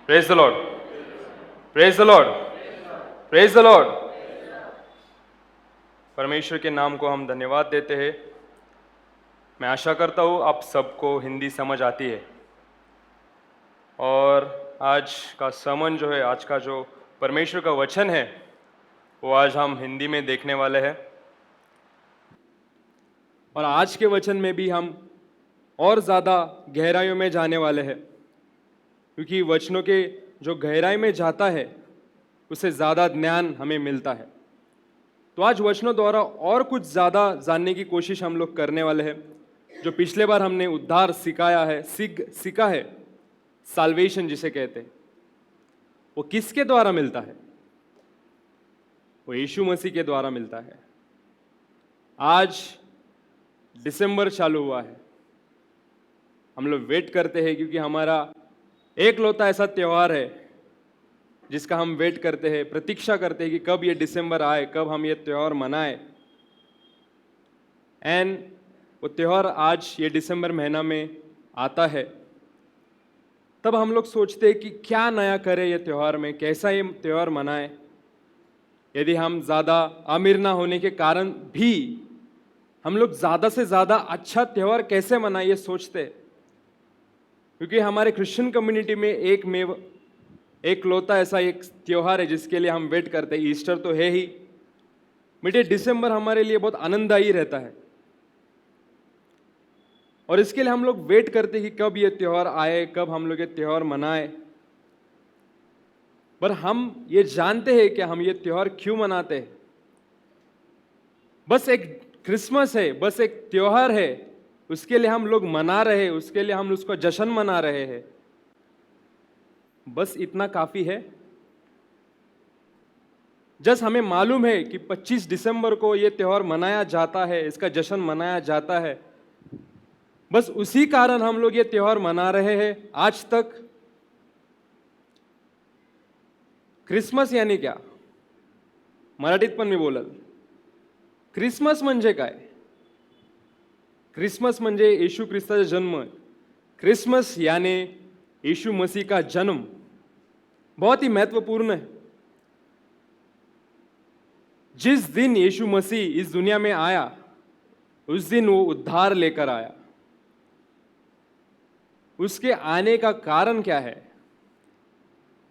Praise the Lord, praise the Lord, praise the Lord. परमेश्वर के नाम को हम धन्यवाद देते हैं। मैं आशा करता हूँ आप सबको हिंदी समझ आती है। और आज का sermon जो है, आज का जो परमेश्वर का वचन है, वो आज हम हिंदी में देखने वाले हैं। और आज के वचन में भी हम और ज़्यादा गहराइयों में जाने वाले हैं, क्योंकि वचनों के जो गहराई में जाता है उससे ज़्यादा ज्ञान हमें मिलता है। तो आज वचनों द्वारा और कुछ ज़्यादा जानने की कोशिश हम लोग करने वाले हैं। जो पिछले बार हमने उद्धार सीखा है, साल्वेशन जिसे कहते हैं, वो किसके द्वारा मिलता है? वो यीशु मसीह के द्वारा मिलता है। आज दिसंबर चालू हुआ है, हम लोग वेट करते हैं, क्योंकि हमारा एक लौता ऐसा त्यौहार है जिसका हम वेट करते हैं, प्रतीक्षा करते हैं कि कब ये दिसंबर आए, कब हम ये त्यौहार मनाएं। एंड वो त्यौहार आज ये दिसंबर महीना में आता है। तब हम लोग सोचते हैं कि क्या नया करें ये त्यौहार में, कैसा ये त्यौहार मनाएं। यदि हम ज़्यादा अमीर ना होने के कारण भी हम लोग ज़्यादा से ज़्यादा अच्छा त्यौहार कैसे मनाएं ये सोचते हैं, क्योंकि हमारे क्रिश्चियन कम्युनिटी में एक लौता ऐसा एक त्यौहार है जिसके लिए हम वेट करते हैं। ईस्टर तो है ही, बट ये दिसंबर हमारे लिए बहुत आनंददायी रहता है। और इसके लिए हम लोग वेट करते हैं कि कब ये त्यौहार आए, कब हम लोग ये त्यौहार मनाए। पर हम ये जानते हैं कि हम ये त्यौहार क्यों मनाते हैं? बस एक क्रिसमस है, बस एक त्यौहार है, उसके लिए हम लोग मना रहे हैं, उसके लिए हम उसका जश्न मना रहे हैं। बस इतना काफी है? जस्ट हमें मालूम है कि 25 दिसंबर को ये त्यौहार मनाया जाता है, इसका जश्न मनाया जाता है, बस उसी कारण हम लोग ये त्यौहार मना रहे हैं आज तक? क्रिसमस यानी क्या? मराठीत पण मी बोलल, क्रिसमस म्हणजे काय? क्रिसमस म्हणजे यीशु ख्रिस्ताचा जन्म। क्रिसमस यानी यीशु मसीह का जन्म बहुत ही महत्वपूर्ण है। जिस दिन यीशु मसीह इस दुनिया में आया, उस दिन वो उद्धार लेकर आया। उसके आने का कारण क्या है?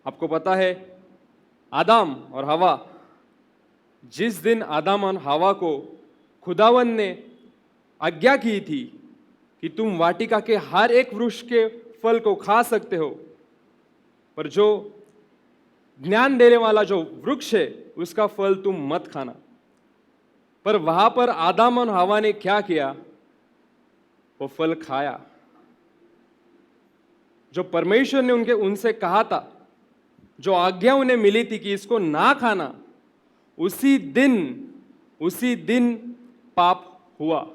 आपको पता है, आदम और हवा, जिस दिन आदम और हवा को खुदावन ने आज्ञा की थी कि तुम वाटिका के हर एक वृक्ष के फल को खा सकते हो, पर जो ज्ञान देने वाला जो वृक्ष है उसका फल तुम मत खाना। पर वहां पर आदम और हवा ने क्या किया? वो फल खाया। जो परमेश्वर ने उनसे कहा था, जो आज्ञा उन्हें मिली थी कि इसको ना खाना, उसी दिन पाप हुआ।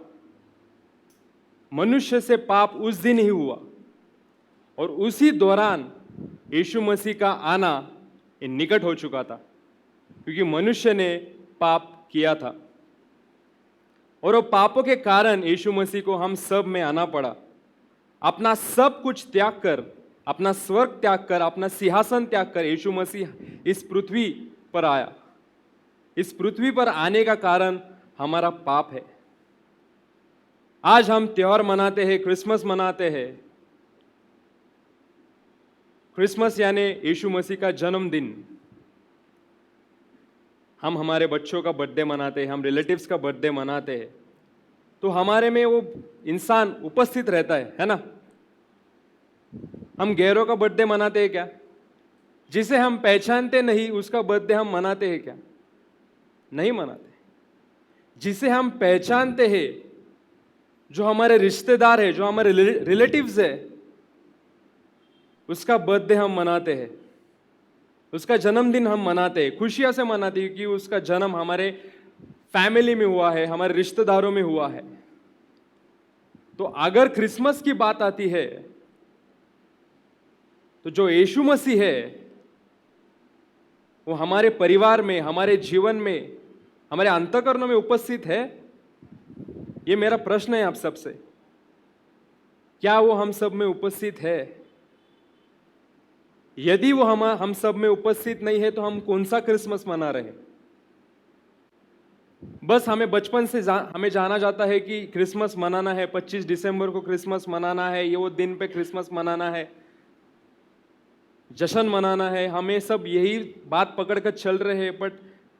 मनुष्य से पाप उस दिन ही हुआ, और उसी दौरान यीशु मसीह का आना ये निकट हो चुका था, क्योंकि मनुष्य ने पाप किया था। और वो पापों के कारण यीशु मसीह को हम सब में आना पड़ा। अपना सब कुछ त्याग कर, अपना स्वर्ग त्याग कर, अपना सिंहासन त्याग कर यीशु मसीह इस पृथ्वी पर आया। इस पृथ्वी पर आने का कारण हमारा पाप है। आज हम त्योहार मनाते हैं, क्रिसमस मनाते हैं। क्रिसमस यानी यीशु मसीह का जन्मदिन। हम हमारे बच्चों का बर्थडे मनाते हैं, हम रिलेटिव्स का बर्थडे मनाते हैं, तो हमारे में वो इंसान उपस्थित रहता है ना? हम गैरों का बर्थडे मनाते हैं क्या? जिसे हम पहचानते नहीं उसका बर्थडे हम मनाते हैं क्या? नहीं मनाते। जिसे हम पहचानते हैं, जो हमारे रिश्तेदार है, जो हमारे रिलेटिव्स है, उसका बर्थडे हम मनाते हैं, उसका जन्मदिन हम मनाते हैं, खुशियां से मनाते हैं, क्योंकि उसका जन्म हमारे फैमिली में हुआ है, हमारे रिश्तेदारों में हुआ है। तो अगर क्रिसमस की बात आती है, तो जो यीशु मसीह है वो हमारे परिवार में, हमारे जीवन में, हमारे अंतःकरणों में उपस्थित है। ये मेरा प्रश्न है आप सबसे, क्या वो हम सब में उपस्थित है? यदि वो हम सब में उपस्थित नहीं है तो हम कौन सा क्रिसमस मना रहे हैं? बस हमें बचपन से हमें जाना जाता है कि क्रिसमस मनाना है, 25 दिसंबर को क्रिसमस मनाना है, ये वो दिन पे क्रिसमस मनाना है, जश्न मनाना है। हमें सब यही बात पकड़ कर चल रहे हैं, बट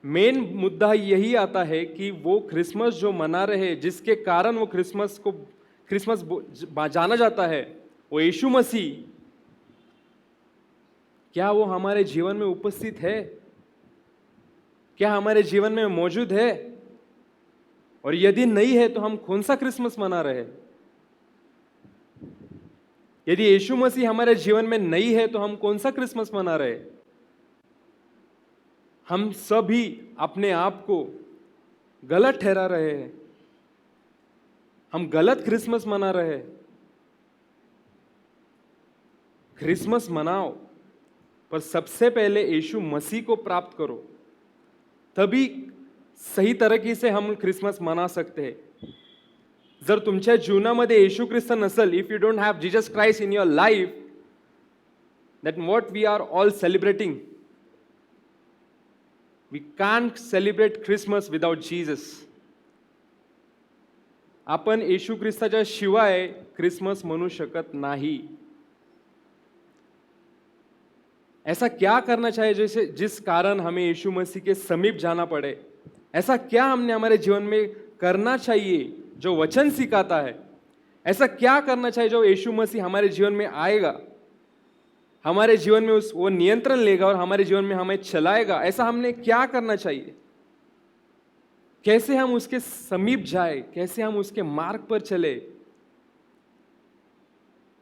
मेन मुद्दा यही आता है कि वो क्रिसमस जो मना रहे हैं, जिसके कारण वो क्रिसमस जाना जाता है, वो यीशु मसीह, क्या वो हमारे जीवन में उपस्थित है? क्या हमारे जीवन में मौजूद है? और यदि नहीं है तो हम कौन सा क्रिसमस मना रहे हैं? यदि यीशु मसीह हमारे जीवन में नहीं है तो हम कौन सा क्रिसमस मना रहे हैं? हम सभी अपने आप को गलत ठहरा रहे हैं। हम गलत क्रिसमस मना रहे हैं। क्रिसमस मनाओ, पर सबसे पहले यीशु मसीह को प्राप्त करो, तभी सही तरीके से हम क्रिसमस मना सकते हैं। जर तुमच्या जीवनामध्ये येशू ख्रिस्त नसेल, if you don't have Jesus Christ in your life, that what we are all celebrating. We can't celebrate Christmas without Jesus. आपण येशू ख्रिस्ताच्या शिवाय क्रिसमस म्हणू शकत नाही. ऐसा क्या करना चाहिए जैसे जिस कारण हमें यीशु मसीह के समीप जाना पड़े? ऐसा क्या हमने हमारे जीवन में करना चाहिए जो वचन सिखाता है? ऐसा क्या करना चाहिए जो यीशु मसीह हमारे जीवन में आएगा, हमारे जीवन में वो नियंत्रण लेगा और हमारे जीवन में हमें चलाएगा? ऐसा हमने क्या करना चाहिए? कैसे हम उसके समीप जाए? कैसे हम उसके मार्ग पर चले?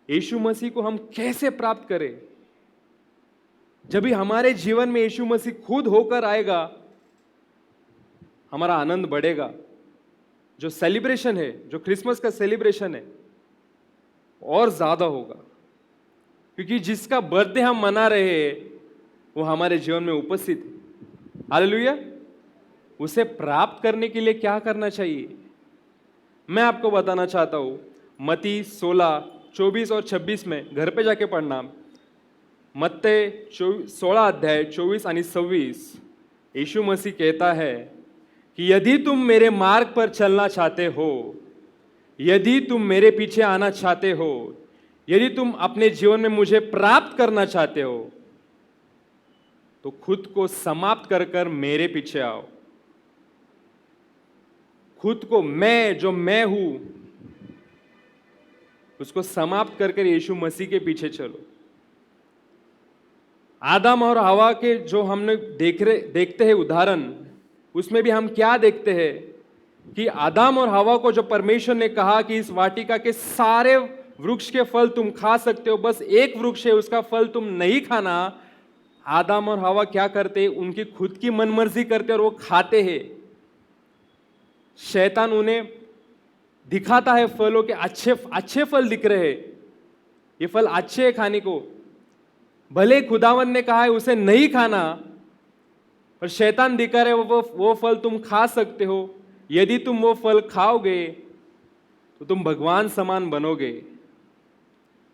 यीशु मसीह को हम कैसे प्राप्त करें? जब भी हमारे जीवन में यीशु मसीह खुद होकर आएगा, हमारा आनंद बढ़ेगा। जो सेलिब्रेशन है, जो क्रिसमस का सेलिब्रेशन है, और ज्यादा होगा, क्योंकि जिसका बर्थडे हम मना रहे हैं वो हमारे जीवन में उपस्थित है। हालेलुया। उसे प्राप्त करने के लिए क्या करना चाहिए? मैं आपको बताना चाहता हूं। मत्ती 16, 24 और 26 में घर पे जाके पढ़ना। मत्ती 16 अध्याय 24 और 26 यीशु मसीह कहता है कि यदि तुम मेरे मार्ग पर चलना चाहते हो, यदि तुम मेरे पीछे आना चाहते हो, यदि तुम अपने जीवन में मुझे प्राप्त करना चाहते हो, तो खुद को समाप्त कर कर मेरे पीछे आओ। खुद को, मैं जो मैं हूं, उसको समाप्त कर कर यीशु मसीह के पीछे चलो। आदम और हवा के जो हमने देखते हैं उदाहरण, उसमें भी हम क्या देखते हैं कि आदम और हवा को जो परमेश्वर ने कहा कि इस वाटिका के सारे वृक्ष के फल तुम खा सकते हो, बस एक वृक्ष है उसका फल तुम नहीं खाना। आदम और हवा क्या करते? उनकी खुद की मनमर्जी करते और वो खाते हैं। शैतान उन्हें दिखाता है फलों के अच्छे फल दिख रहे हैं, ये फल अच्छे हैं खाने को। भले खुदावन ने कहा है उसे नहीं खाना, पर शैतान दिखा रहे वो फल तुम खा सकते हो। यदि तुम वो फल खाओगे तो तुम भगवान समान बनोगे,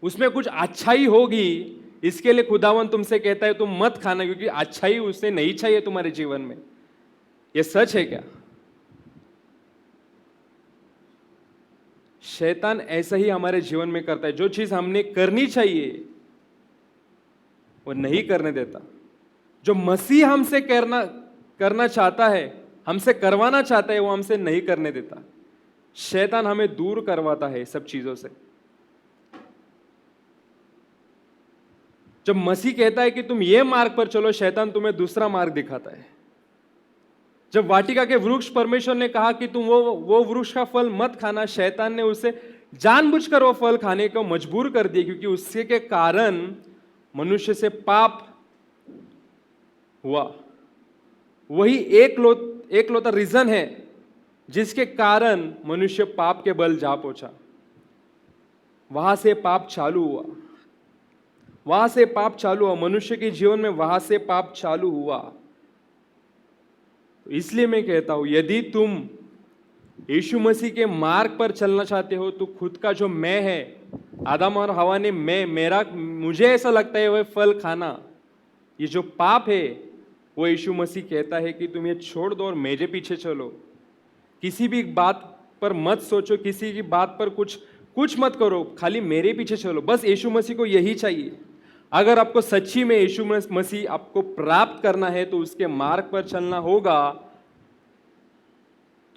उसमें कुछ अच्छाई होगी। इसके लिए खुदावन तुमसे कहता है तुम मत खाना, क्योंकि अच्छाई उसे नहीं चाहिए तुम्हारे जीवन में। यह सच है क्या? शैतान ऐसा ही हमारे जीवन में करता है। जो चीज हमने करनी चाहिए वो नहीं करने देता। जो मसीह हमसे करना चाहता है, हमसे करवाना चाहता है, वो हमसे नहीं करने देता। शैतान हमें दूर करवाता है सब चीजों से। जब मसीह कहता है कि तुम ये मार्ग पर चलो, शैतान तुम्हें दूसरा मार्ग दिखाता है। जब वाटिका के वृक्ष परमेश्वर ने कहा कि तुम वो वृक्ष का फल मत खाना, शैतान ने उसे जानबूझकर वो फल खाने को मजबूर कर दिया, क्योंकि उसके के कारण मनुष्य से पाप हुआ। वही एकलौता रीजन है जिसके कारण मनुष्य पाप के बल जा पहुंचा। वहां से पाप चालू हुआ, वहां से पाप चालू हुआ। मनुष्य के जीवन में वहां से पाप चालू हुआ। तो इसलिए मैं कहता हूं, यदि तुम यीशु मसीह के मार्ग पर चलना चाहते हो तो खुद का जो मैं है आदम और हवा ने मुझे ऐसा लगता है वह फल खाना, ये जो पाप है, वो यीशु मसीह कहता है कि तुम ये छोड़ दो और मेरे पीछे चलो। किसी भी बात पर मत सोचो, किसी की बात पर कुछ मत करो, खाली मेरे पीछे चलो। बस यीशु मसीह को यही चाहिए। अगर आपको सच्ची में यीशु मसीह आपको प्राप्त करना है तो उसके मार्ग पर चलना होगा।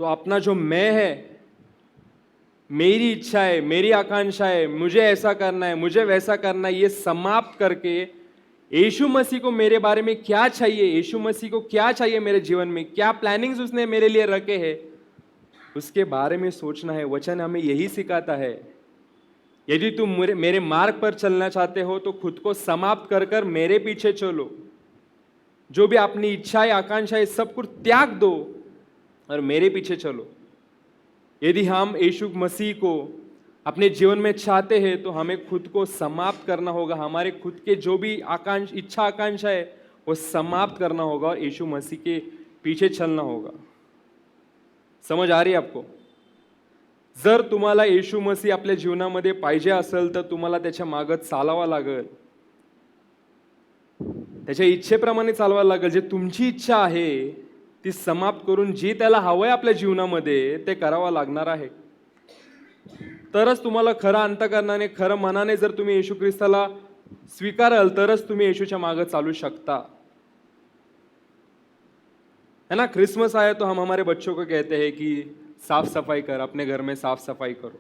तो अपना जो मैं है, मेरी इच्छा है, मेरी आकांक्षा है, मुझे ऐसा करना है, मुझे वैसा करना है, ये समाप्त करके यीशु मसीह को मेरे बारे में क्या चाहिए, यीशु मसीह को क्या चाहिए मेरे जीवन में, क्या प्लानिंग्स उसने मेरे लिए रखे हैं, उसके बारे में सोचना है। वचन हमें यही सिखाता है। यदि तुम मेरे मार्ग पर चलना चाहते हो तो खुद को समाप्त कर कर मेरे पीछे चलो। जो भी अपनी इच्छाएं, आकांक्षाएं, सब कुछ त्याग दो और मेरे पीछे चलो। यदि हम यीशु मसीह को अपने जीवन में चाहते हैं तो हमें खुद को समाप्त करना होगा। हमारे खुद के जो भी इच्छा आकांक्षा है वो समाप्त करना होगा और यीशु मसीह के पीछे चलना होगा। समझ आ रही है आपको? जर तुम्हाला येशू मसीह आपल्या जीवनामध्ये पाहिजे असेल तर तुम्हाला त्याच्या मागे चालावं लागेल, त्याच्या इच्छेप्रमाणे चालवावं लागेल। जे तुमची इच्छा आहे ती समाप्त करून जे त्याला हवंय आपल्या जीवनामध्ये ते करावं लागणार आहे। तरच तुम्हाला खरं अंतःकरणाने, खरं मनाने जर तुम्ही येशू ख्रिस्ताला स्वीकाराल तरच तुम्ही येशूच्या मागे चालू शकता, है ना। क्रिसमस आया तो हम हमारे बच्चों को कहते हैं कि साफ सफाई कर, अपने घर में साफ सफाई करो,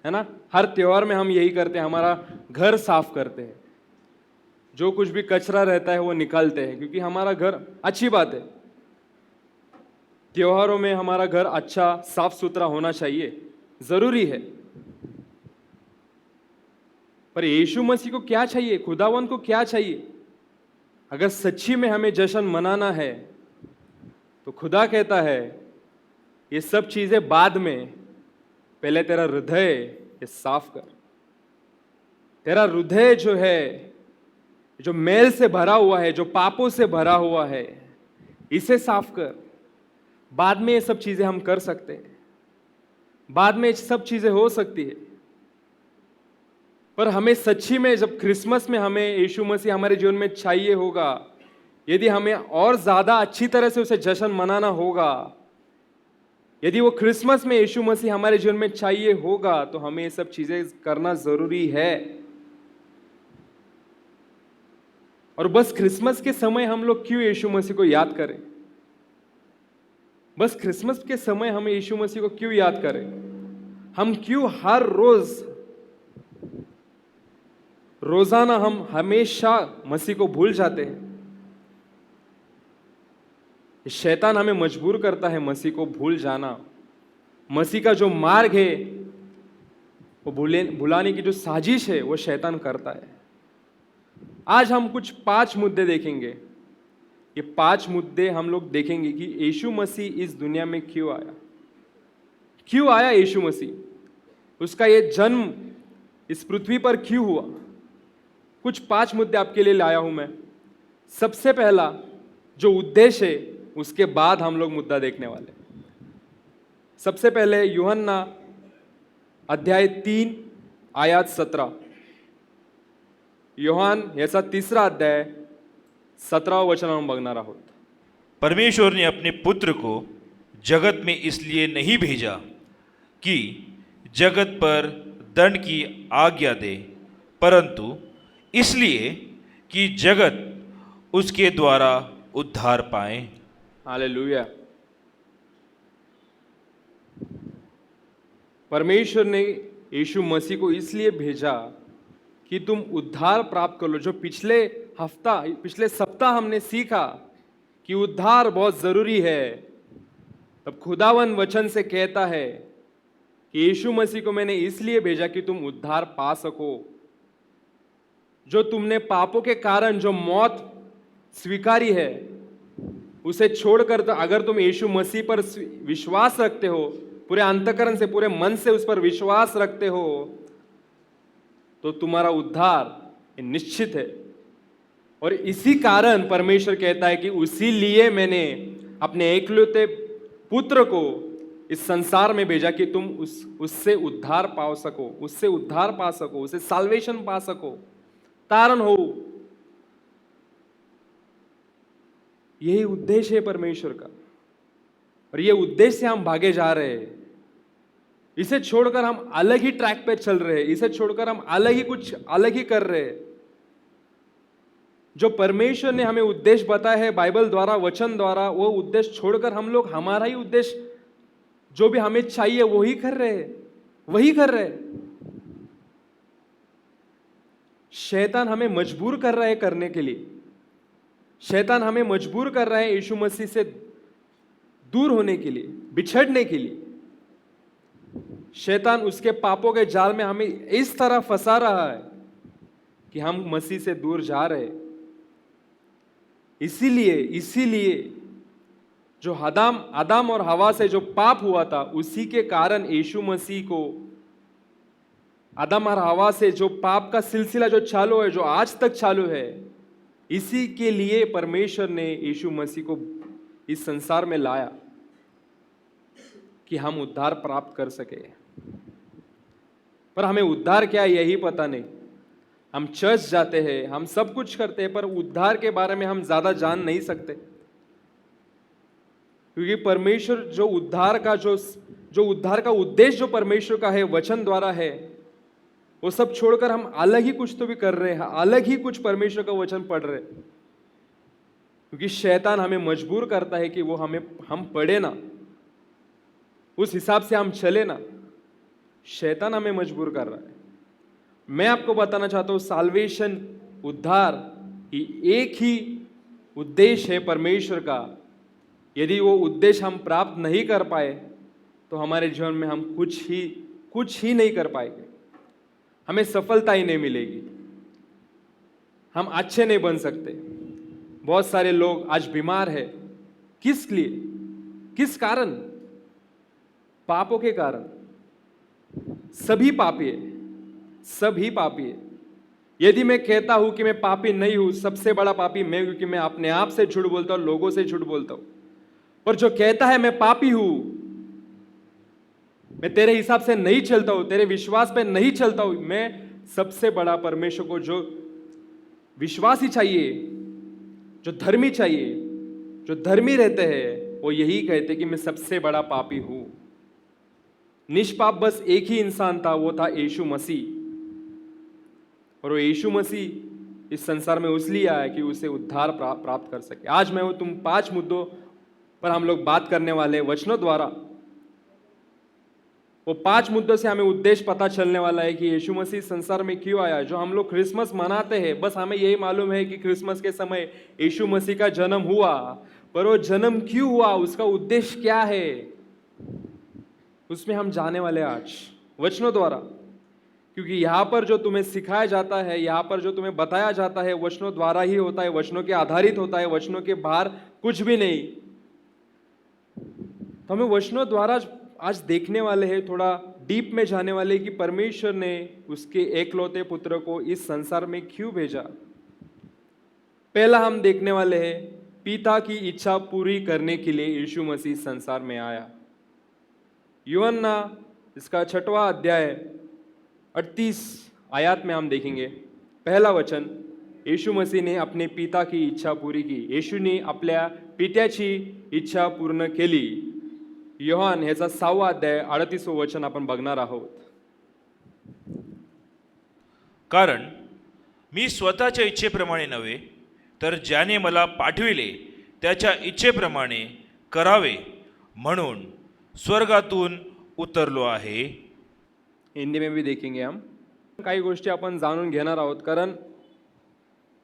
है ना। हर त्योहार में हम यही करते हैं, हमारा घर साफ करते हैं, जो कुछ भी कचरा रहता है वो निकालते हैं, क्योंकि हमारा घर, अच्छी बात है, त्योहारों में हमारा घर अच्छा साफ सुथरा होना चाहिए, जरूरी है। पर यीशु मसीह को क्या चाहिए, खुदावन को क्या चाहिए? अगर सच्ची में हमें जश्न मनाना है तो खुदा कहता है ये सब चीजें बाद में, पहले तेरा हृदय ये साफ कर। तेरा हृदय जो है, जो मैल से भरा हुआ है, जो पापों से भरा हुआ है, इसे साफ कर। बाद में ये सब चीजें हम कर सकते हैं, बाद में ये सब चीजें हो सकती है। पर हमें सच्ची में, जब क्रिसमस में हमें यीशु मसीह हमारे जीवन में चाहिए होगा, यदि हमें और ज्यादा अच्छी तरह से उसे जश्न मनाना होगा, यदि वो क्रिसमस में यीशु मसीह हमारे जीवन में चाहिए होगा, तो हमें ये सब चीजें करना जरूरी है। और बस क्रिसमस के समय हम लोग क्यों यीशु मसीह को याद करें? बस क्रिसमस के समय हम यीशु मसीह को क्यों याद करें? हम क्यों हर रोजाना हम हमेशा मसीह को भूल जाते हैं? शैतान हमें मजबूर करता है मसीह को भूल जाना। मसीह का जो मार्ग है वो भुलाने की जो साजिश है वो शैतान करता है। आज हम कुछ 5 मुद्दे देखेंगे। ये 5 मुद्दे हम लोग देखेंगे कि यीशु मसीह इस दुनिया में क्यों आया। क्यों आया यीशु मसीह? उसका ये जन्म इस पृथ्वी पर क्यों हुआ? कुछ 5 मुद्दे आपके लिए लाया हूं मैं। सबसे पहला जो उद्देश्य है, उसके बाद हम लोग मुद्दा देखने वाले। सबसे पहले यूहन्ना अध्याय 3 आयात 17। योहान याचा 3रा अध्याय 17 वचन हम बघणार आहोत। परमेश्वर ने अपने पुत्र को जगत में इसलिए नहीं भेजा कि जगत पर दंड की आज्ञा दे, परंतु इसलिए कि जगत उसके द्वारा उद्धार पाए। हालेलुया। परमेश्वर ने यीशु मसीह को इसलिए भेजा कि तुम उद्धार प्राप्त कर लो। जो पिछले सप्ताह हमने सीखा कि उद्धार बहुत जरूरी है, तब खुदावन वचन से कहता है कि यीशु मसीह को मैंने इसलिए भेजा कि तुम उद्धार पा सको। जो तुमने पापों के कारण जो मौत स्वीकारी है, उसे छोड़कर अगर तुम यीशु मसीह पर विश्वास रखते हो, पूरे अंतःकरण से, पूरे मन से उस पर विश्वास रखते हो, तो तुम्हारा उद्धार निश्चित है। और इसी कारण परमेश्वर कहता है कि उसी लिए मैंने अपने एकलौते पुत्र को इस संसार में भेजा कि तुम उससे उद्धार पा सको, उससे उद्धार पा सको, उससे साल्वेशन पा सको, तारण हो। यही उद्देश्य है परमेश्वर का, और ये उद्देश्य से हम भागे जा रहे हैं। इसे छोड़कर हम अलग ही ट्रैक पे चल रहे हैं, इसे छोड़कर हम कुछ अलग ही कर रहे हैं। जो परमेश्वर ने हमें उद्देश्य बताया है बाइबल द्वारा, वचन द्वारा, वो उद्देश्य छोड़कर हम लोग हमारा ही उद्देश्य जो भी हमें चाहिए वही कर रहे हैं, वही कर रहे हैं। शैतान हमें मजबूर कर रहा है करने के लिए। शैतान हमें मजबूर कर रहा है यीशु मसीह से दूर होने के लिए, बिछड़ने के लिए। शैतान उसके पापों के जाल में हमें इस तरह फंसा रहा है कि हम मसीह से दूर जा रहे हैं। इसीलिए जो आदम और हवा से जो पाप हुआ था, उसी के कारण यीशु मसीह को आदम और हवा से जो पाप का सिलसिला जो चालू है, जो आज तक चालू है, इसी के लिए परमेश्वर ने यीशु मसीह को इस संसार में लाया कि हम उद्धार प्राप्त कर सके। पर हमें उद्धार क्या है यही पता नहीं। हम चर्च जाते हैं, हम सब कुछ करते हैं, पर उद्धार के बारे में हम ज्यादा जान नहीं सकते, क्योंकि परमेश्वर जो उद्धार का उद्देश्य जो परमेश्वर का है, वचन द्वारा है, वो सब छोड़कर हम अलग ही कुछ तो भी कर रहे हैं, अलग ही कुछ परमेश्वर का वचन पढ़ रहे हैं। क्योंकि शैतान हमें मजबूर करता है कि वो हम पढ़े ना, उस हिसाब से हम चले ना। शैतान हमें मजबूर कर रहा है। मैं आपको बताना चाहता हूं, साल्वेशन, उद्धार की एक ही उद्देश्य है परमेश्वर का। यदि वो उद्देश्य हम प्राप्त नहीं कर पाए तो हमारे जीवन में हम कुछ ही नहीं कर पाएंगे, हमें सफलता ही नहीं मिलेगी, हम अच्छे नहीं बन सकते। बहुत सारे लोग आज बीमार है, किस लिए, किस कारण? पापों के कारण। सभी पापी है, सभी पापी है। यदि मैं कहता हूं कि मैं पापी नहीं हूं, सबसे बड़ा पापी मैं, क्योंकि मैं अपने आप से झूठ बोलता हूं, लोगों से झूठ बोलता हूं। पर जो कहता है मैं पापी हूं, मैं तेरे हिसाब से नहीं चलता हूं, तेरे विश्वास पे नहीं चलता हूं, मैं सबसे बड़ा परमेश्वर को जो विश्वासी चाहिए, जो धर्मी चाहिए, जो धर्मी रहते हैं, वो यही कहते कि मैं सबसे बड़ा पापी हूं। निष्पाप बस एक ही इंसान था, वो था यीशु मसीह। और वो यीशु मसीह इस संसार में इसलिए आया कि उसे उद्धार प्राप्त कर सके। आज मैं तुम 5 मुद्दों पर हम लोग बात करने वाले हैं वचनों द्वारा। वो 5 मुद्दों से हमें उद्देश्य पता चलने वाला है कि यीशु मसीह संसार में क्यों आया। जो हम लोग क्रिसमस मनाते हैं, बस हमें यही मालूम है कि क्रिसमस के समय यीशु मसीह का जन्म हुआ, पर वो जन्म क्यों हुआ, उसका उद्देश्य क्या है, उसमें हम जाने वाले आज वचनों द्वारा। क्योंकि यहाँ पर जो तुम्हें सिखाया जाता है, यहाँ पर जो तुम्हें बताया जाता है, वचनों द्वारा ही होता है, वचनों के आधारित होता है, वचनों के बाहर कुछ भी नहीं। तो हमें वचनों द्वारा आज देखने वाले हैं, थोड़ा डीप में जाने वाले कि परमेश्वर ने उसके एकलौते पुत्र को इस संसार में क्यों भेजा। पहला हम देखने वाले हैं, पिता की इच्छा पूरी करने के लिए यीशु मसीह संसार में आया। यूहन्ना इसका 6वां अध्याय 38 आयत में हम देखेंगे, पहला वचन, येशू मसीह ने अपने पिता की इच्छा पूरी की। येशूने आपल्या पित्याची इच्छा पूर्ण केली। योहान ह्याचा 6वा अध्याय 38वं वचन आपण बघणार आहोत। कारण मी स्वतःच्या इच्छेप्रमाणे नव्हे, तर ज्याने मला पाठविले त्याच्या इच्छेप्रमाणे करावे म्हणून स्वर्गातून उतरलो आहे। हिंदी में भी देखेंगे हम। काही गोष्टी आपण जाणून घेणार आहोत, कारण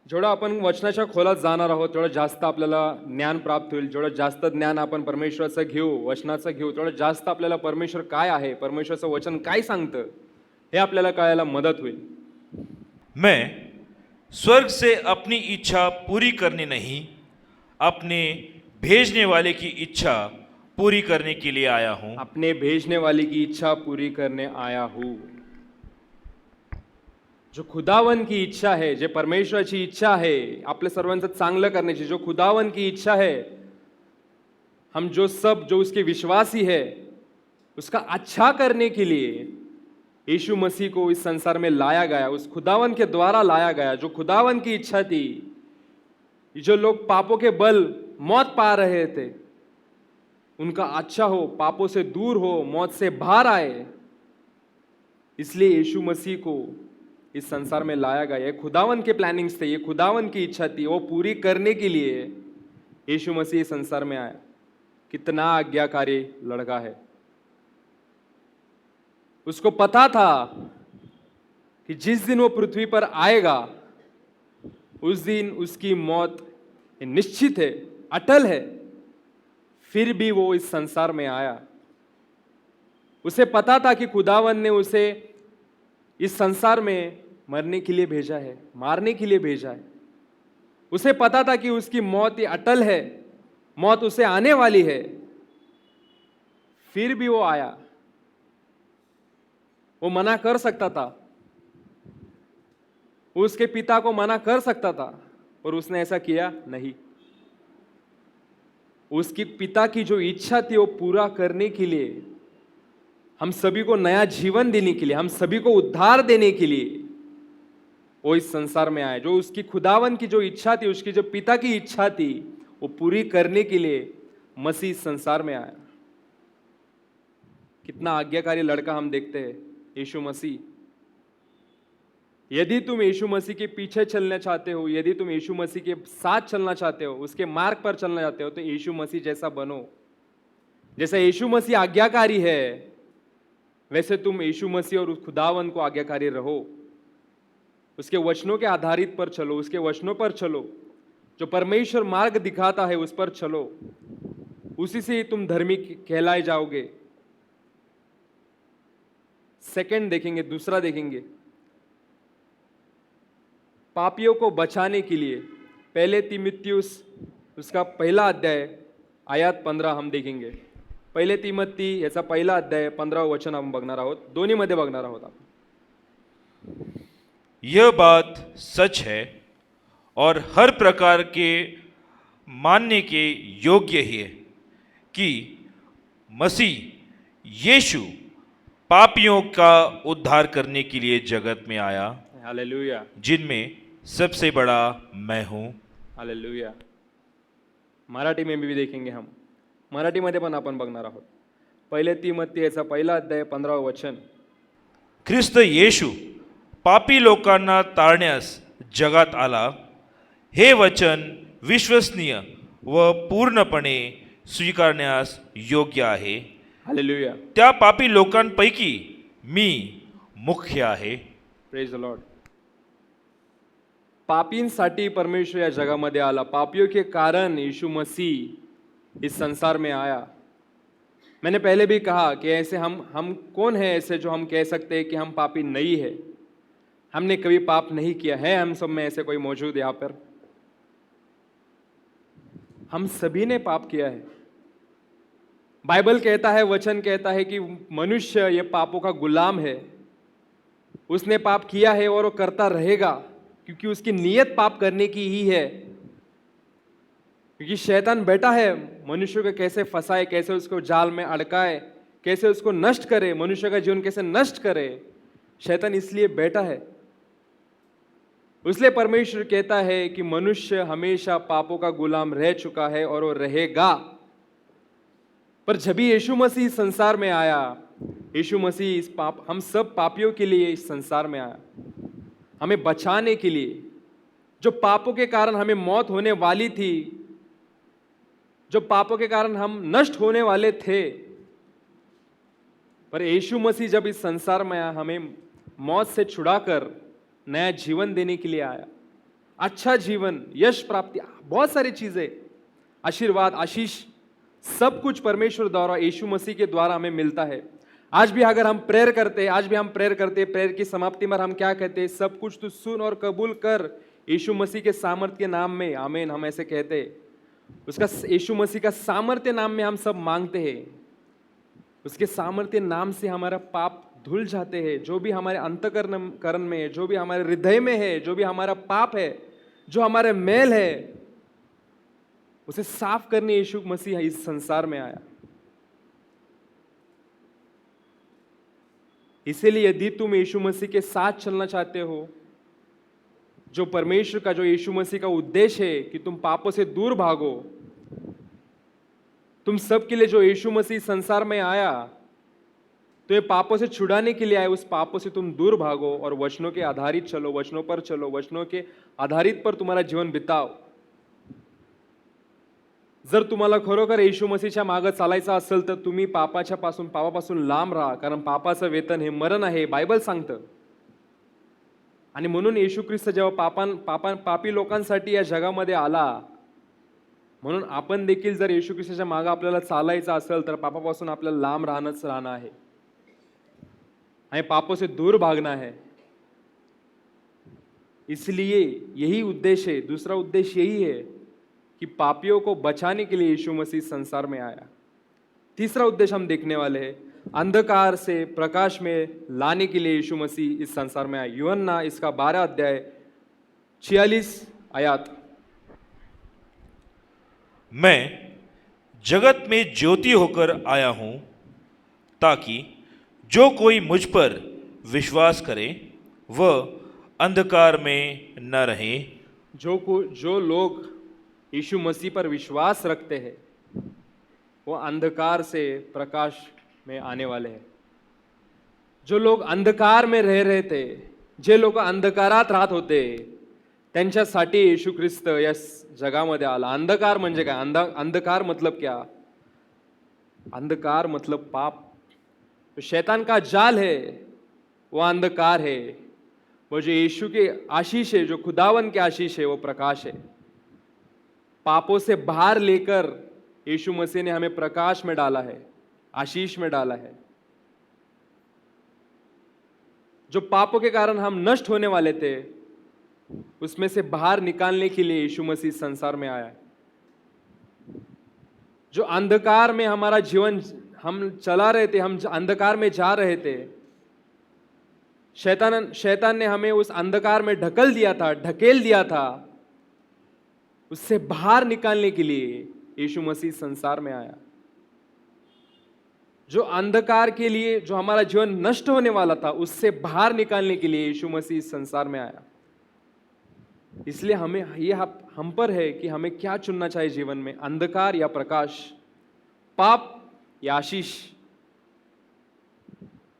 जेवढं आपण वचनाच्या खोलात जाणार आहोत तेवढं जास्त आपल्याला ज्ञान प्राप्त होईल। जेवढं जास्त ज्ञान आपण परमेश्वराचं घेऊ, वचनाचं घेऊ, तेवढं जास्त आपल्याला परमेश्वर काय आहे, परमेश्वराचं वचन काय सांगतं, हे आपल्याला कळायला मदत होईल। मैं स्वर्ग से अपनी इच्छा पूरी करने नहीं, अपने भेजने वाले की इच्छा पूरी करने के लिए आया हूँ। अपने भेजने वाले की इच्छा पूरी करने आया हूँ। जो खुदावन की इच्छा है, जे परमेश्वराची इच्छा है आपल्या सर्वांचं चांगलं करण्याची, जो खुदावन की इच्छा है, हम जो उसके विश्वासी है, उसका अच्छा करने के लिए यीशु मसीह को इस संसार में लाया गया, उस खुदावन के द्वारा लाया गया, जो खुदावन की इच्छा थी। जो लोग पापों के बल मौत पा रहे थे, उनका अच्छा हो, पापों से दूर हो, मौत से बाहर आए, इसलिए यीशु मसीह को इस संसार में लाया गया। ये खुदावन के प्लानिंग्स थे, ये खुदावन की इच्छा थी, वो पूरी करने के लिए यीशु मसीह इस संसार में आया। कितना आज्ञाकारी लड़का है। उसको पता था कि जिस दिन वो पृथ्वी पर आएगा, उस दिन उसकी मौत निश्चित है, अटल है। फिर भी वो इस संसार में आया। उसे पता था कि खुदावन ने उसे इस संसार में मरने के लिए भेजा है, मारने के लिए भेजा है। उसे पता था कि उसकी मौत ये अटल है, मौत उसे आने वाली है। फिर भी वो आया। वो मना कर सकता था, उसके पिता को मना कर सकता था, पर उसने ऐसा किया नहीं। उसकी पिता की जो इच्छा थी वो पूरा करने के लिए, हम सभी को नया जीवन देने के लिए, हम सभी को उद्धार देने के लिए वो इस संसार में आए। जो उसकी खुदावन की जो इच्छा थी, उसकी जो पिता की इच्छा थी, वो पूरी करने के लिए मसीह इस संसार में आया। कितना आज्ञाकारी लड़का हम देखते हैं यीशु मसीह। यदि तुम यीशु मसीह के पीछे चलना चाहते हो, यदि तुम यीशु मसीह के साथ चलना चाहते हो, उसके मार्ग पर चलना चाहते हो, तो यीशु मसीह जैसा बनो। जैसे यीशु मसीह आज्ञाकारी है, वैसे तुम यीशु मसीह और उस खुदावन को आज्ञाकारी रहो। उसके वचनों के आधारित पर चलो, उसके वचनों पर चलो। जो परमेश्वर मार्ग दिखाता है उस पर चलो, उसी से तुम धर्मी कहलाए जाओगे। सेकंड देखेंगे, दूसरा देखेंगे, पापियों को बचाने के लिए पहले तीमुथियुस उसका पहला अध्याय आयात 15 हम देखेंगे। पहिले तीमती याचा पहिला अध्याय 15 वचन हम बघणार आहोत, दोन्हीमध्ये बघणार आहोत आपण। यह बात सच है और हर प्रकार के मानने के योग्य ही है कि मसीह यीशु पापियों का उद्धार करने के लिए जगत में आया, हालेलुया, जिनमें सबसे बड़ा मैं हूं। हालेलुया। मराठी में भी देखेंगे हम, मराठीमध्ये पण आपण बघणार आहोत। पहिले तीमती याचा पहिला अध्याय 15 वचन। ख्रिस्त येशू पापी लोकांना तारण्यास जगात आला, हे वचन विश्वसनीय व पूर्णपणे स्वीकारण्यास योग्य आहे। हालेलुया, त्या पापी लोकांपैकी मी मुख्य आहे। Praise the Lord. पापींसाठी परमेश्वर या जगामध्ये आला, पापियों के कारण यीशु मसीह इस संसार में आया। मैंने पहले भी कहा कि ऐसे हम कौन है ऐसे जो हम कह सकते हैं कि हम पापी नहीं है। हमने कभी पाप नहीं किया है, हम सब में ऐसे कोई मौजूद यहाँ पर? हम सभी ने पाप किया है। बाइबल कहता है, वचन कहता है कि मनुष्य ये पापों का गुलाम है। उसने पाप किया है और वो करता रहेगा, क्योंकि उसकी नीयत पाप करने की ही है। क्योंकि शैतान बैठा है मनुष्य को कैसे फंसाए, कैसे उसको जाल में अड़काए, कैसे उसको नष्ट करे, मनुष्य का जीवन कैसे नष्ट करे। शैतान इसलिए बैठा है। इसलिए परमेश्वर कहता है कि मनुष्य हमेशा पापों का गुलाम रह चुका है और वो रहेगा। पर जब भी यीशु मसीह इस संसार में आया, यीशु मसीह इस हम सब पापियों के लिए इस संसार में आया, हमें बचाने के लिए। जो पापों के कारण हमें मौत होने वाली थी, जो पापों के कारण हम नष्ट होने वाले थे, पर यीशु मसीह जब इस संसार में आया, हमें मौत से छुड़ाकर नया जीवन देने के लिए आया। अच्छा जीवन, यश प्राप्ति, बहुत सारी चीजें, आशीर्वाद, आशीष, सब कुछ परमेश्वर द्वारा, यीशु मसीह के द्वारा हमें मिलता है। आज भी अगर हम प्रेयर करते हैं, आज भी हम प्रेयर करते हैं, प्रेयर की समाप्ति में हम क्या कहते हैं? सब कुछ तू सुन और कबूल कर यीशु मसीह के सामर्थ्य के नाम में, आमीन। हम ऐसे कहते हैं। उसका, यीशु मसीह का सामर्थ्य नाम में हम सब मांगते हैं। उसके सामर्थ्य नाम से हमारा पाप धुल जाते हैं। जो भी हमारे अंतःकरण में है, जो भी हमारे हृदय में है, जो भी हमारा पाप है, जो हमारे मैल है, उसे साफ करने यीशु मसीह इस संसार में आया। इसीलिए यदि तुम यीशु मसीह के साथ चलना चाहते हो, जो परमेश्वर का, जो यीशु मसीह का उद्देश्य है कि तुम पापों से दूर भागो, तुम सबके लिए जो यीशु मसीह संसार में आया, तो ये पापों से छुड़ाने के लिए आए, उस पापों से तुम दूर भागो और वचनों के आधारित चलो, वचनों पर चलो, वचनों के आधारित पर तुम्हारा जीवन बिताव. जर तुम्हाला खरोखर येशू मसीहच्या मागे चालायचं असेल तर तुम्ही पापापासून लांब राहा, कारण पापाचं वेतन हे मरण आहे, बायबल सांगतं. आणि म्हणून येशू ख्रिस्त जेव्हा पापी लोकांसाठी या जगामध्ये आला, म्हणून आपण देखील जर येशू ख्रिस्ताच्या मागे आपल्याला चालायचं असेल तर पापापासून आपल्याला लांब राहणं आहे आणि पापों से दूर भागना है. इसलिए यही उद्देश्य है, दूसरा उद्देश्य यही है कि पापियों को बचाने के लिए यीशु मसीह संसार में आया. तीसरा उद्देश्य हम देखने वाले हैं, अंधकार से प्रकाश में लाने के लिए यीशु मसीह इस संसार में आया. यूहन्ना इसका 12 अध्याय 46 आयत. मैं जगत में ज्योति होकर आया हूं ताकि जो कोई मुझ पर विश्वास करे वह अंधकार में न रहे. जो लोग यीशु मसीह पर विश्वास रखते हैं वो अंधकार से प्रकाश में आने वाले हैं. जो लोग अंधकार में रह रहे थे, जे लोक अंधकारात राहत होते, त्यांच्यासाठी येशू ख्रिस्त या जगामध्ये आला. अंधकार म्हणजे काय? अंधकार मतलब क्या? अंधकार मतलब पाप. तो शैतान का जाल है वो अंधकार है, वो जो यीशु के आशीष है, जो खुदावन के आशीष है, वो प्रकाश है. पापों से बाहर लेकर यीशु मसीह ने हमें प्रकाश में डाला है, आशीष में डाला है. जो पापों के कारण हम नष्ट होने वाले थे, उसमें से बाहर निकालने के लिए यीशु मसीह संसार में आया है. जो अंधकार में हमारा जीवन हम चला रहे थे, हम अंधकार में जा रहे थे, शैतान ने हमें उस अंधकार में ढकेल दिया था. उससे बाहर निकालने के लिए यीशु मसीह संसार में आया. जो अंधकार के लिए, जो हमारा जीवन नष्ट होने वाला था, उससे बाहर निकालने के लिए यीशु मसीह संसार में आया. इसलिए हम पर है कि हमें क्या चुनना चाहिए जीवन में, अंधकार या प्रकाश, पाप या आशीष.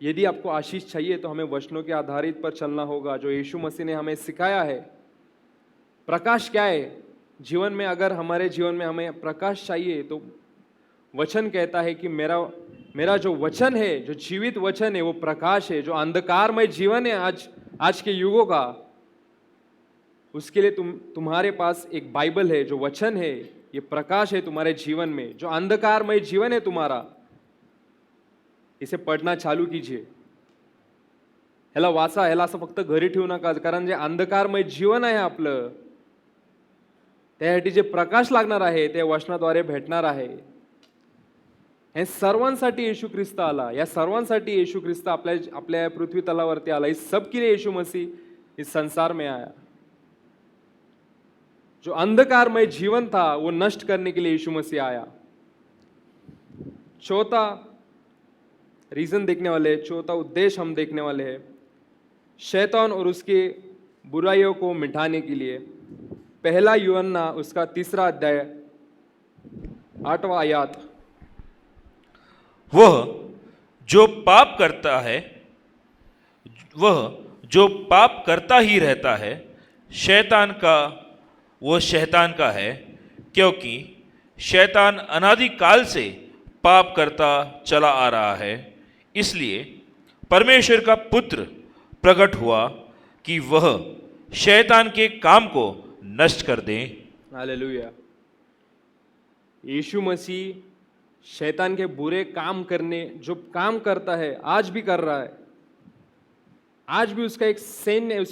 यदि आपको आशीष चाहिए तो हमें वचनों के आधारित पर चलना होगा, जो यीशु मसीह ने हमें सिखाया है. प्रकाश क्या है जीवन में? अगर हमारे जीवन में हमें प्रकाश चाहिए तो वचन कहता है कि मेरा जो वचन है, जो जीवित वचन है, वो प्रकाश है. जो अंधकारमय जीवन है आज के युगों का, उसके लिए तुम्हारे पास एक बाइबल है, जो वचन है, ये प्रकाश है तुम्हारे जीवन में. जो अंधकारमय जीवन है तुम्हारा, इसे पढ़ना चालू कीजिए. ह्याला वाचा, ह्याला असं फक्त घरी ठेवू नका, कारण जे अंधकारमय जीवन आहे आपलं, त्यासाठी जे प्रकाश लागणार आहे ते वचनाद्वारे भेटणार आहे. हे सर्वांसाठी येशू ख्रिस्त आला. या सर्वांसाठी येशू ख्रिस्त आपल्या पृथ्वी तलावरती आला. इस सब के लिए यीशु मसीह इस संसार में आया. जो अंधकारमय जीवन था वो नष्ट करने के लिए यीशु मसीह आया. चौथा रीजन देखने वाले हैं, चौथा उद्देश्य हम देखने वाले हैं, शैतान और उसके बुराइयों को मिटाने के लिए. पहला यूहन्ना उसका 3 अध्याय 8वां आयत. वह जो पाप करता ही रहता है, शैतान का है, क्योंकि शैतान अनादिकाल से पाप करता चला आ रहा है. इसलिए परमेश्वर का पुत्र प्रकट हुआ कि वह शैतान के काम को नष्ट कर दे. हालेलुया. यीशु मसीह शैतान के बुरे काम करने, जो काम करता है, आज भी कर रहा है. आज भी उसका एक सैन्य,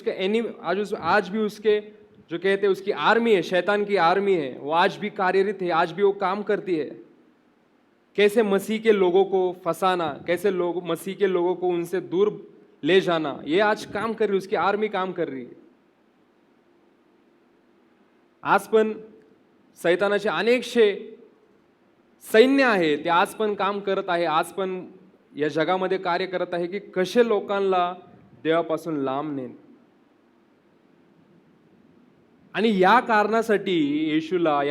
आज भी उसके जो कहते हैं उसकी आर्मी है, शैतान की आर्मी है, वो आज भी कार्यरत है, आज भी वो काम करती है. कैसे मसीह के लोगों को फंसाना, कैसे मसीह के लोगों को उनसे दूर ले जाना, ये आज काम कर रही है, उसकी आर्मी काम कर रही है. आज पण सैतानाचे अनेकशे सैन्य आहे, ते आज पण काम करत आहे. आज पण या जगामध्ये कार्य करत आहे की कसे लोकांना देवापासून लांब नेन. आणि या कारणासाठी येशूला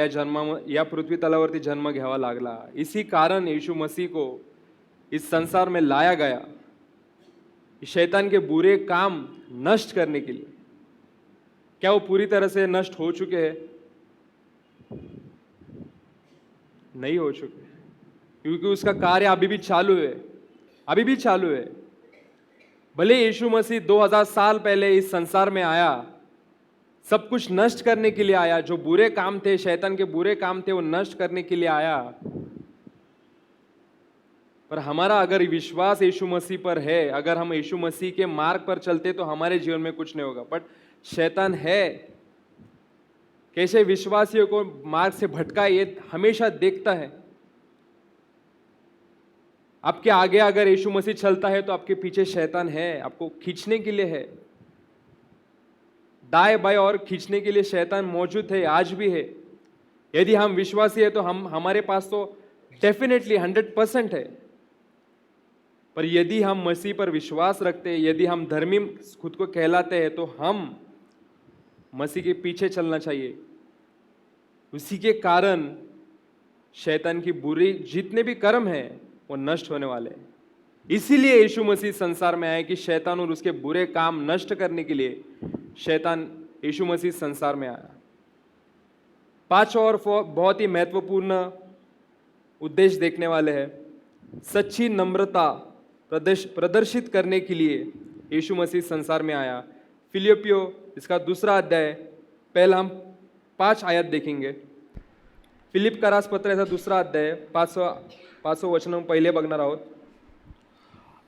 या पृथ्वी तलावरती जन्म घ्यावा लागला. इसी कारण यीशु मसीह को इस संसार में लाया गया, शैतान के बुरे काम नष्ट करने के लिए. क्या वो पूरी तरह से नष्ट हो चुके हैं? नहीं हो चुके, क्योंकि उसका कार्य अभी भी चालू है, अभी भी चालू है. भले यीशु मसीह 2000 साल पहले इस संसार में आया, सब कुछ नष्ट करने के लिए आया. जो बुरे काम थे, शैतान के बुरे काम थे, वो नष्ट करने के लिए आया. पर हमारा अगर विश्वास यीशु मसीह पर है, अगर हम यीशु मसीह के मार्ग पर चलते तो हमारे जीवन में कुछ नहीं होगा. बट शैतान है कैसे विश्वासियों को मार्ग से भटकाए, ये हमेशा देखता है. आपके आगे अगर यीशु मसीह चलता है तो आपके पीछे शैतान है, आपको खींचने के लिए है. दाएं बाएं और खींचने के लिए शैतान मौजूद है, आज भी है. यदि हम विश्वासी है तो हमारे पास तो डेफिनेटली 100% है. पर यदि हम मसीह पर विश्वास रखते हैं, यदि हम धर्मी खुद को कहलाते हैं, तो हम मसीह के पीछे चलना चाहिए. उसी के कारण शैतान की बुरी जितने भी कर्म हैं वो नष्ट होने वाले हैं. इसीलिए यीशु मसीह संसार में आए कि शैतान और उसके बुरे काम नष्ट करने के लिए शैतान यीशु मसीह संसार में आया. 5 और बहुत ही महत्वपूर्ण उद्देश्य देखने वाले हैं. सच्ची नम्रता प्रदर्शित करने के लिए यीशु मसीह संसार में आया. फिलिपियो इसका 2 अध्याय, पहला हम 5 आयत देखेंगे. फिलिप का राजपत्र याचा 2 अध्याय 5 वचन पहिले बघणार आहोत.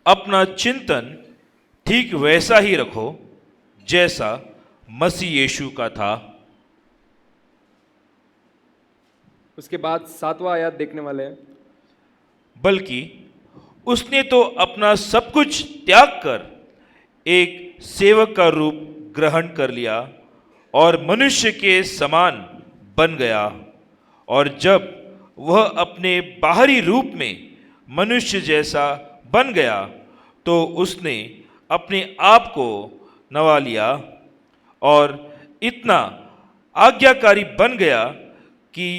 अपना चिंतन ठीक वैसा ही रखो जैसा मसीह यीशु का था. उसके बाद 7वां आयत देखने वाले हैं. बल्कि उसने तो अपना सब कुछ त्याग कर एक सेवक का रूप ग्रहण कर लिया और मनुष्य के समान बन गया. और जब वह अपने बाहरी रूप में मनुष्य जैसा बन गया तो उसने अपने आप को नवा लिया और इतना आज्ञाकारी बन गया कि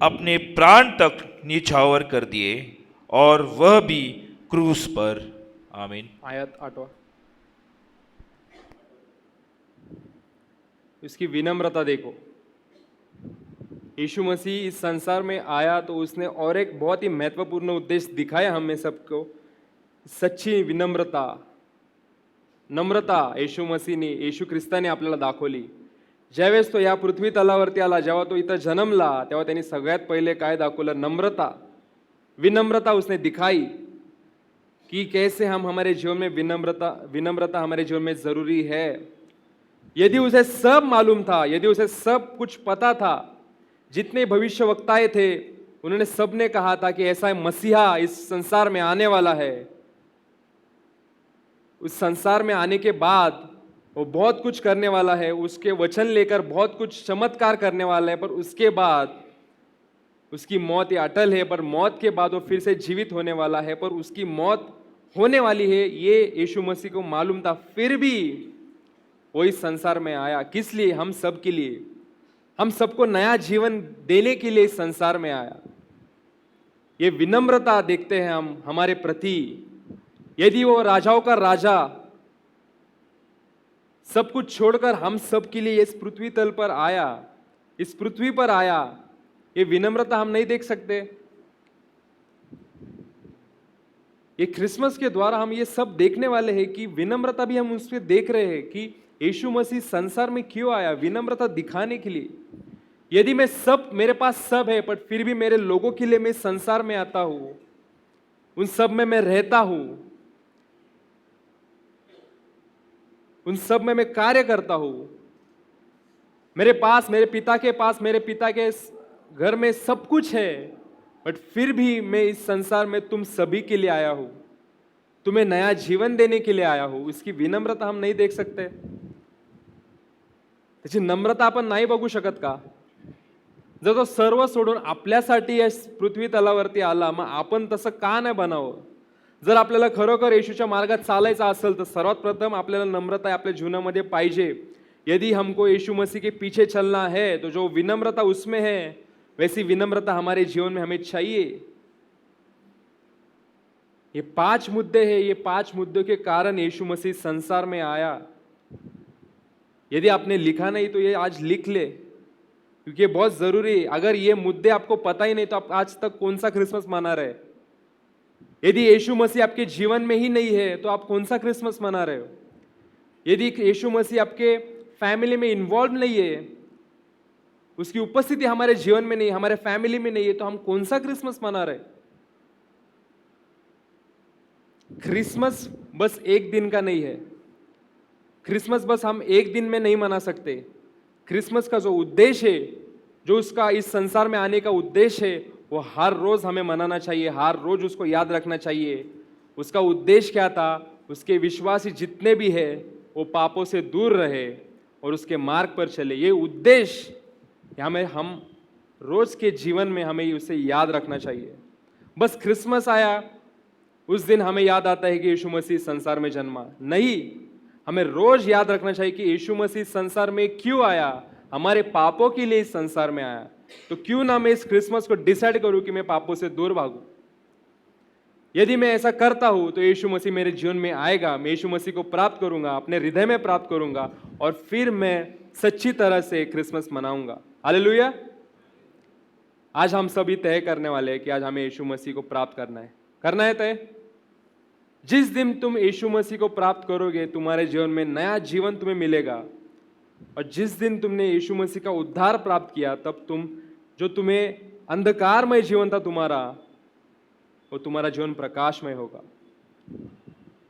अपने प्राण तक निछावर कर दिए, और वह भी क्रूस पर. आमीन. आयत 8वां. इसकी विनम्रता देखो. यीशु मसीह इस संसार में आया तो उसने और एक बहुत ही महत्वपूर्ण उद्देश्य दिखाया हमें सबको. सच्ची विनम्रता, नम्रता येशू मसीहने, येशू ख्रिस्ताने आपल्याला दाखवली. ज्यावेळेस तो या पृथ्वी तलावरती आला, जेव्हा तो इथं जन्मला, तेव्हा त्यांनी सगळ्यात पहिले काय दाखवलं? नम्रता, विनम्रता उसने दिखाई कि कैसे हम हमारे जीवन में विनम्रता हमारे जीवन में जरूरी है. यदि उसे सब मालूम था, यदि उसे सब कुछ पता था, जितने भविष्यवक्ताएं थे उन्होंने सबने कहा था कि ऐसा मसीहा इस संसार में आने वाला है. उस संसार में आने के बाद वो बहुत कुछ करने वाला है, उसके वचन लेकर बहुत कुछ चमत्कार करने वाला है, पर उसके बाद उसकी मौत ये अटल है. पर मौत के बाद वो फिर से जीवित होने वाला है, पर उसकी मौत होने वाली है, ये यीशु मसीह को मालूम था. फिर भी वो इस संसार में आया. किस लिए? हम सब के लिए, हम सबको नया जीवन देने के लिए इस संसार में आया. ये विनम्रता देखते हैं हम हमारे प्रति. यदि वो राजाओं का राजा सब कुछ छोड़कर हम सब के लिए इस पृथ्वी तल पर आया, इस पृथ्वी पर आया, ये विनम्रता हम नहीं देख सकते? ये क्रिसमस के द्वारा हम ये सब देखने वाले हैं कि विनम्रता भी हम उसमें देख रहे हैं कि यीशु मसीह संसार में क्यों आया, विनम्रता दिखाने के लिए. यदि मैं सब, मेरे पास सब है, पर फिर भी मेरे लोगों के लिए मैं संसार में आता हूं, उन सब में मैं रहता हूं, उन सब में मैं कार्य करता हूं. मेरे पास, मेरे पिता के पास, मेरे पिता के घर में सब कुछ है, बट फिर भी मैं इस संसार में तुम सभी के लिए आया हूं, तुम्हें नया जीवन देने के लिए आया हूं. इसकी विनम्रता हम नहीं देख सकते? त्याची नम्रता आपण नाही बघू शकत का? जर तो सर्व सोडून आपल्यासाठी या पृथ्वी तलावरती आला, मग आपण तसं का नाही बनावं? जर आपल्याला खरोखर येशूच्या मार्गात चालायचं असेल तर सर्वात प्रथम आपल्याला नम्रता आपल्या जीवनामध्ये पाहिजे। यदि हमको यीशु मसीह के पीछे चलना है तो जो विनम्रता उसमें है वैसी विनम्रता हमारे जीवन में हमें चाहिए। ये 5 मुद्दे हैं, ये 5 मुद्दों के कारण यीशु मसीह संसार में आया। यदि आपने लिखा नहीं तो ये आज लिख ले, क्योंकि ये बहुत जरूरी है। अगर ये मुद्दे आपको पता ही नहीं तो आप आज तक कौन सा क्रिसमस मना रहे? यदि यीशु मसीह आपके जीवन में ही नहीं है तो आप कौन सा क्रिसमस मना रहे हो? यदि यीशु मसीह आपके फैमिली में इन्वॉल्व नहीं है, उसकी उपस्थिति हमारे जीवन में नहीं, हमारे फैमिली में नहीं है, तो हम कौन सा क्रिसमस मना रहे? क्रिसमस बस एक दिन का नहीं है। क्रिसमस बस हम एक दिन में नहीं मना सकते। क्रिसमस का जो उद्देश्य है, जो उसका इस संसार में आने का उद्देश्य है, वो हर रोज हमें मनाना चाहिए, हर रोज उसको याद रखना चाहिए। उसका उद्देश्य क्या था? उसके विश्वासी जितने भी है वो पापों से दूर रहे और उसके मार्ग पर चले। ये उद्देश्य हमें हम रोज के जीवन में हमें उसे याद रखना चाहिए। बस क्रिसमस आया उस दिन हमें याद आता है कि यीशु मसीह संसार में जन्मा, नहीं, हमें रोज याद रखना चाहिए कि यीशु मसीह संसार में क्यों आया, हमारे पापों के लिए इस संसार में आया। तो क्यों ना मैं इस क्रिसमस को डिसाइड करूं कि मैं पापों से दूर भागूं। यदि मैं ऐसा करता हूं तो यीशु मसीह मेरे जीवन में आएगा, मैं यीशु मसीह को प्राप्त करूंगा, अपने हृदय में प्राप्त करूंगा और फिर मैं सच्ची तरह से क्रिसमस मनाऊंगा। हालेलुया। आज हम सभी तय करने वाले हैं कि आज हमें यीशु मसीह को प्राप्त करना है तय। जिस दिन तुम यीशु मसीह को प्राप्त करोगे तुम्हारे जीवन में नया जीवन तुम्हें मिलेगा, और जिस दिन तुमने यीशु मसीह का उद्धार प्राप्त किया तब जो तुम्हें अंधकारमय जीवन था तुम्हारा, वो तुम्हारा जीवन प्रकाशमय होगा।